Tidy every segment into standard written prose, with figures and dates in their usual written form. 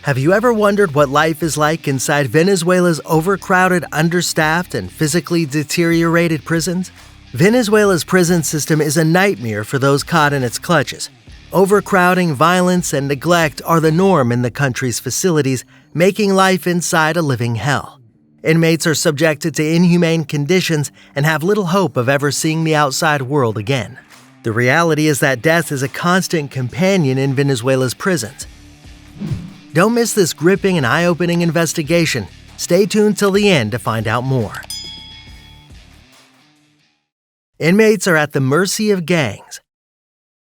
Have you ever wondered what life is like inside Venezuela's overcrowded, understaffed, and physically deteriorated prisons? Venezuela's prison system is a nightmare for those caught in its clutches. Overcrowding, violence, and neglect are the norm in the country's facilities, making life inside a living hell. Inmates are subjected to inhumane conditions and have little hope of ever seeing the outside world again. The reality is that death is a constant companion in Venezuela's prisons. Don't miss this gripping and eye-opening investigation. Stay tuned till the end to find out more. Inmates are at the mercy of gangs.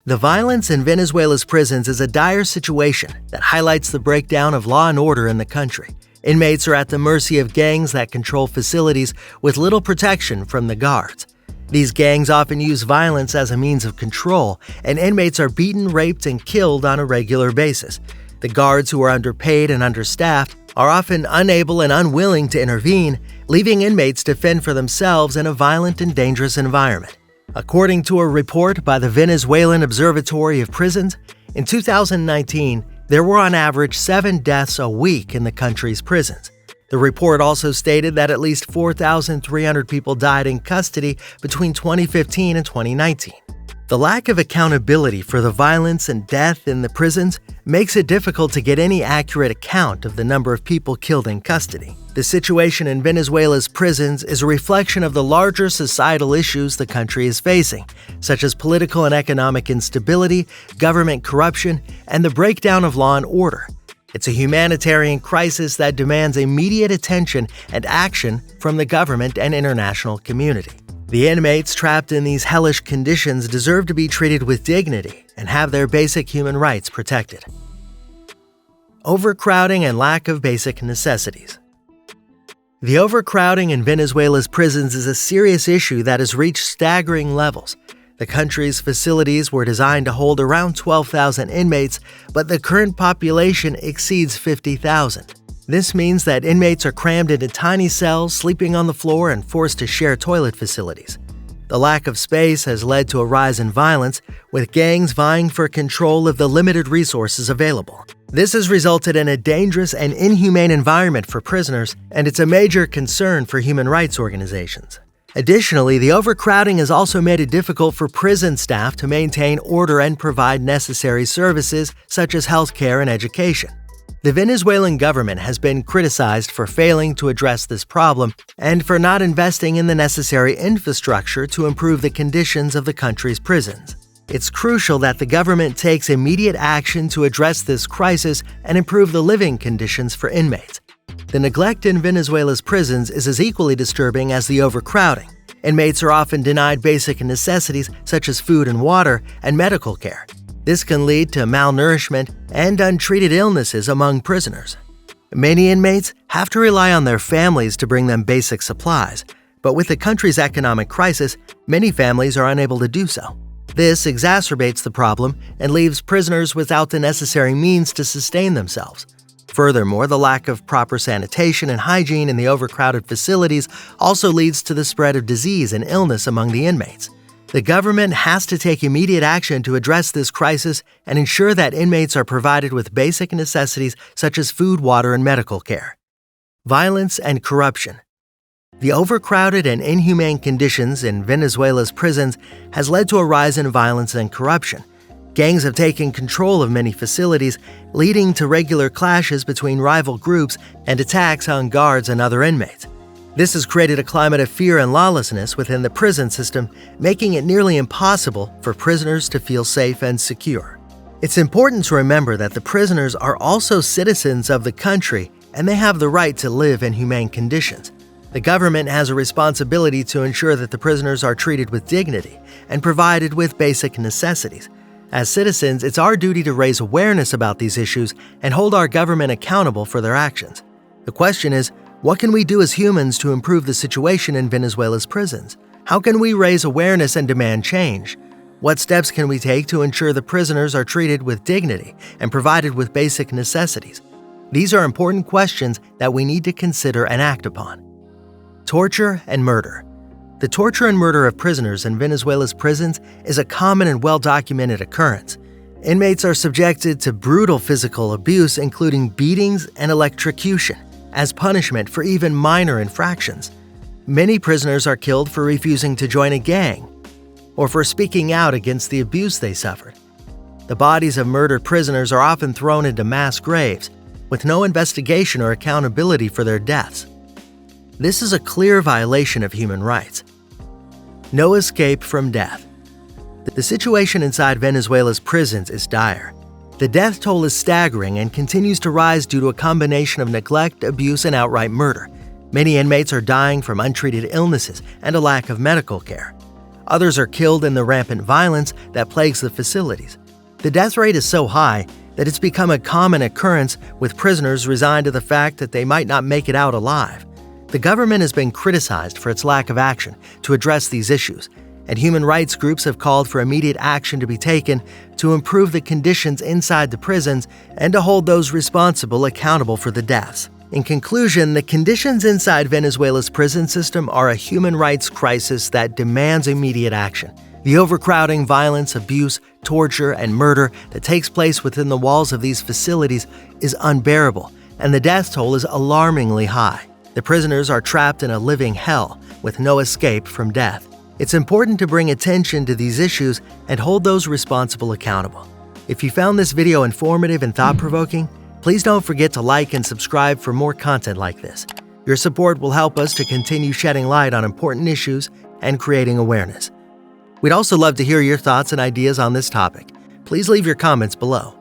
The violence in Venezuela's prisons is a dire situation that highlights the breakdown of law and order in the country. Inmates are at the mercy of gangs that control facilities with little protection from the guards. These gangs often use violence as a means of control, and inmates are beaten, raped, and killed on a regular basis. The guards, who are underpaid and understaffed, are often unable and unwilling to intervene, leaving inmates to fend for themselves in a violent and dangerous environment. According to a report by the Venezuelan Observatory of Prisons, in 2019, there were on average 7 deaths a week in the country's prisons. The report also stated that at least 4,300 people died in custody between 2015 and 2019. The lack of accountability for the violence and death in the prisons makes it difficult to get any accurate account of the number of people killed in custody. The situation in Venezuela's prisons is a reflection of the larger societal issues the country is facing, such as political and economic instability, government corruption, and the breakdown of law and order. It's a humanitarian crisis that demands immediate attention and action from the government and international community. The inmates trapped in these hellish conditions deserve to be treated with dignity and have their basic human rights protected. Overcrowding and lack of basic necessities. The overcrowding in Venezuela's prisons is a serious issue that has reached staggering levels. The country's facilities were designed to hold around 12,000 inmates, but the current population exceeds 50,000. This means that inmates are crammed into tiny cells, sleeping on the floor, and forced to share toilet facilities. The lack of space has led to a rise in violence, with gangs vying for control of the limited resources available. This has resulted in a dangerous and inhumane environment for prisoners, and it's a major concern for human rights organizations. Additionally, the overcrowding has also made it difficult for prison staff to maintain order and provide necessary services such as healthcare and education. The Venezuelan government has been criticized for failing to address this problem and for not investing in the necessary infrastructure to improve the conditions of the country's prisons. It's crucial that the government takes immediate action to address this crisis and improve the living conditions for inmates. The neglect in Venezuela's prisons is as equally disturbing as the overcrowding. Inmates are often denied basic necessities such as food and water and medical care. This can lead to malnourishment and untreated illnesses among prisoners. Many inmates have to rely on their families to bring them basic supplies, but with the country's economic crisis, many families are unable to do so. This exacerbates the problem and leaves prisoners without the necessary means to sustain themselves. Furthermore, the lack of proper sanitation and hygiene in the overcrowded facilities also leads to the spread of disease and illness among the inmates. The government has to take immediate action to address this crisis and ensure that inmates are provided with basic necessities such as food, water, and medical care. Violence and corruption. The overcrowded and inhumane conditions in Venezuela's prisons has led to a rise in violence and corruption. Gangs have taken control of many facilities, leading to regular clashes between rival groups and attacks on guards and other inmates. This has created a climate of fear and lawlessness within the prison system, making it nearly impossible for prisoners to feel safe and secure. It's important to remember that the prisoners are also citizens of the country, and they have the right to live in humane conditions. The government has a responsibility to ensure that the prisoners are treated with dignity and provided with basic necessities. As citizens, it's our duty to raise awareness about these issues and hold our government accountable for their actions. The question is, what can we do as humans to improve the situation in Venezuela's prisons? How can we raise awareness and demand change? What steps can we take to ensure the prisoners are treated with dignity and provided with basic necessities? These are important questions that we need to consider and act upon. Torture and murder. The torture and murder of prisoners in Venezuela's prisons is a common and well-documented occurrence. Inmates are subjected to brutal physical abuse, including beatings and electrocution, as punishment for even minor infractions. Many prisoners are killed for refusing to join a gang or for speaking out against the abuse they suffered. The bodies of murdered prisoners are often thrown into mass graves, with no investigation or accountability for their deaths. This is a clear violation of human rights. No escape from death. The situation inside Venezuela's prisons is dire. The death toll is staggering and continues to rise due to a combination of neglect, abuse, and outright murder. Many inmates are dying from untreated illnesses and a lack of medical care. Others are killed in the rampant violence that plagues the facilities. The death rate is so high that it's become a common occurrence, with prisoners resigned to the fact that they might not make it out alive. The government has been criticized for its lack of action to address these issues, and human rights groups have called for immediate action to be taken to improve the conditions inside the prisons and to hold those responsible accountable for the deaths. In conclusion, the conditions inside Venezuela's prison system are a human rights crisis that demands immediate action. The overcrowding, violence, abuse, torture, and murder that takes place within the walls of these facilities is unbearable, and the death toll is alarmingly high. The prisoners are trapped in a living hell with no escape from death. It's important to bring attention to these issues and hold those responsible accountable. If you found this video informative and thought-provoking, please don't forget to like and subscribe for more content like this. Your support will help us to continue shedding light on important issues and creating awareness. We'd also love to hear your thoughts and ideas on this topic. Please leave your comments below.